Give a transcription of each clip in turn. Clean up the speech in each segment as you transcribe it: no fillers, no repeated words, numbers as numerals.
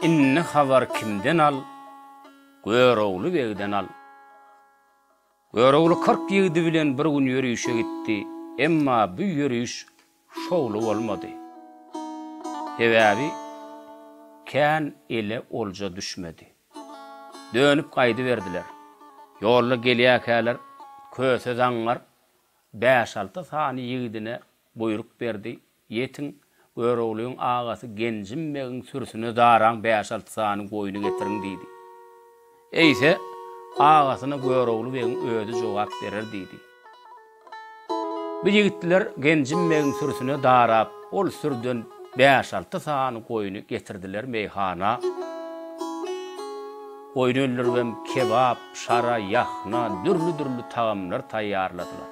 inni habar kimden al? Göroğlu Begden al. Göroğlu 40 ýygy bilen bir gün ýörüýüşe gitdi. Emma bu ýörüýüş şowly bolmady. Sebäbi kän ele olja düşmedi. Dönüp gaýdy berdiler. Ýolda gelýäkäler, köse zaňlar 5-6 sany ýigidine buyruk berdi. Yetin Göroğluň agasy gencim megiň sürüsüne daraň 5-6 sany goýuny getirin diýdi. Eýse agasyna Göroğlu begiň özi jogap berer diýdi. Bu ýigitler gencim megiň sürüsüne darap, ol sürden 5-6 sany goýuny getirdiler meýhana. Goýunlar kebap, şara, ýahna, dürlü tagamlar taýýarladylar.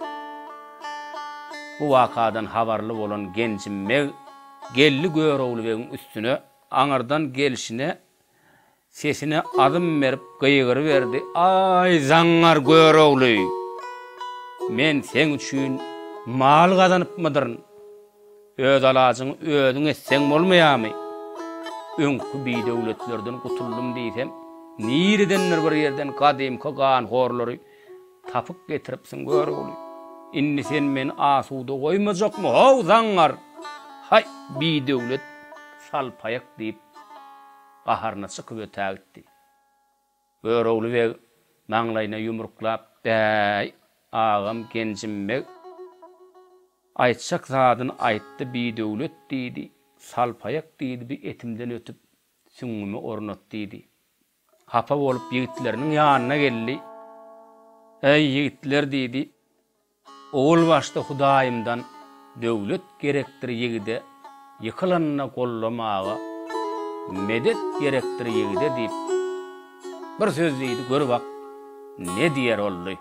Bu wakadan habarly bolan gencim meg gelli Göroğlu begiň üstüne aňardan gelişine sesine adım berip gıygırı verdi. Ay zaňar Göroğlu, men sen üçin mal gazanypmydyryn? Öz alaçyň özüň etseň bolmaýarmy? Öňkü biýdewletlerden gutuldum diýsem, niridenler bir ýerden gadym kogan horlary tapyp getiripsiň Göroğlu. Inni sen men asuda goýmajakmy? Haw zaňar. Hay biýdewlet salpayak diýip gaharna çykyp ötägitdi. Göroğlu we maňlaýyna ýumruklap, "Bäý, agam gencimek aýtjak zadyn aýtdy, biýdewlet diýdi, salpayak diýdi, bir etimden ötüp süňümi ornat diýdi." Hapa bolup ýigitleriniň ýanyna geldi. "Ey ýigitler" diýdi. "Ol başda Hudaýymdan döwlet gerekdir ýigide ýykylanna gollamaga medet gerektir ýigide" diýip bir söz diýdi. Gör bak, ne diýer oldy.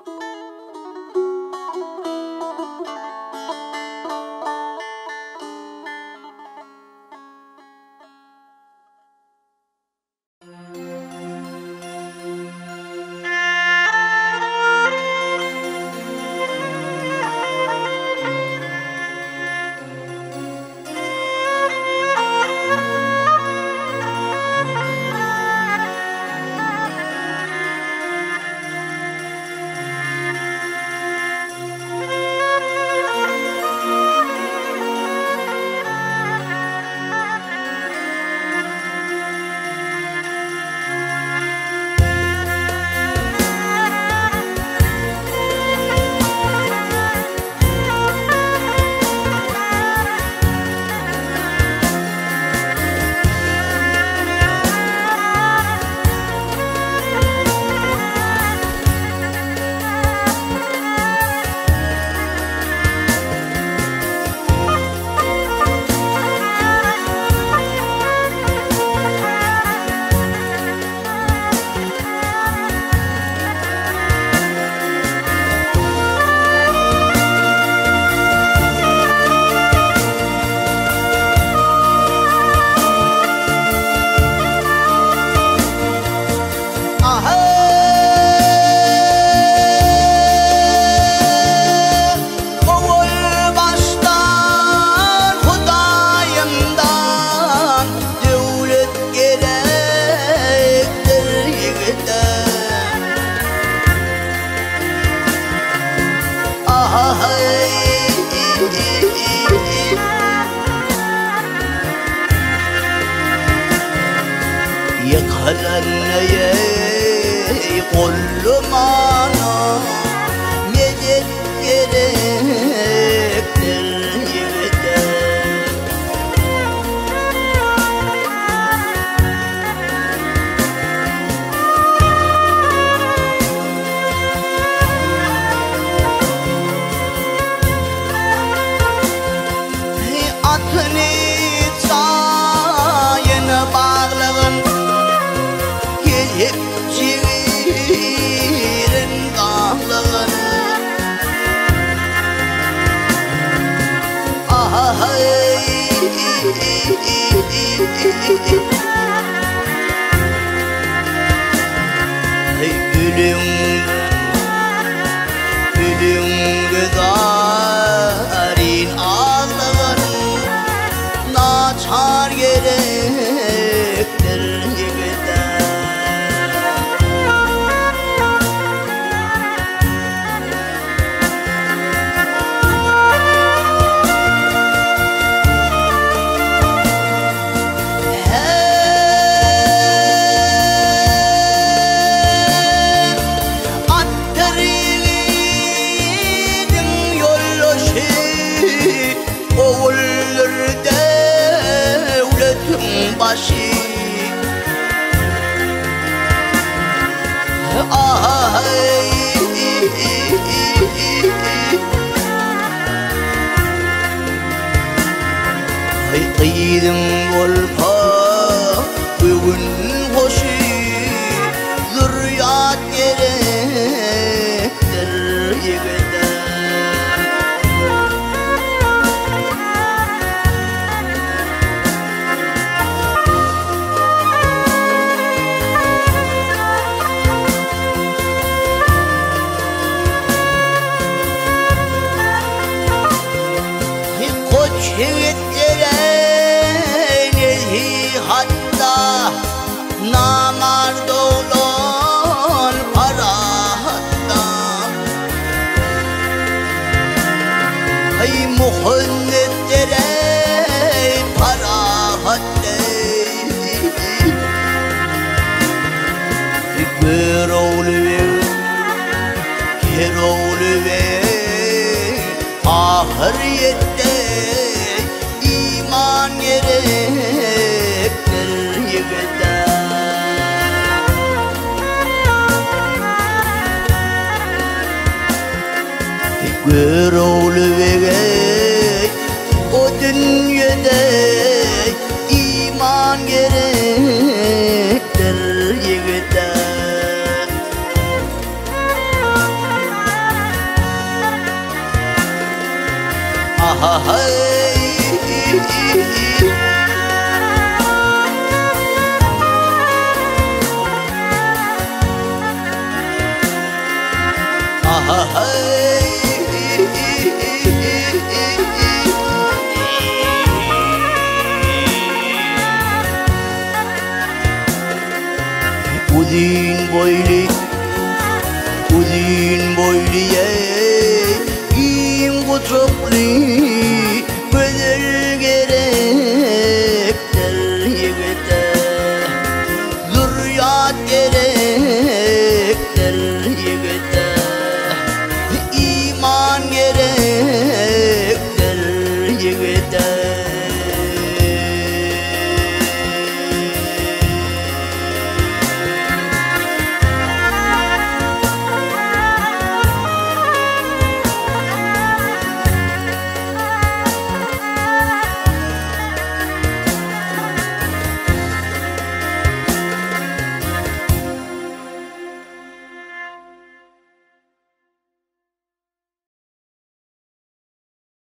Yakalanaya kollumana medet gerektir yigide. Atını çayına bağlagın gelip ciğerin dağlagın. Ay gülüngü darin ağlagın naçar gerektir. Gidin bolpa bugün hoşu zürriyat gerektir yigitler. Koç yiğitlere nehi hatta namard olan para hatta. Hay muhannetlere para hatta. Bir oğlu ver, bir oğlu ver, ahirette iman gerektir yigitler. Bir oğlu ver, o dünyada iman gerektir yigitler. Aha hey. Aha hey. Uzun boylu, uzun boylu kim kutsaklı güzel gerektir yigitler. Zürriyat gerektir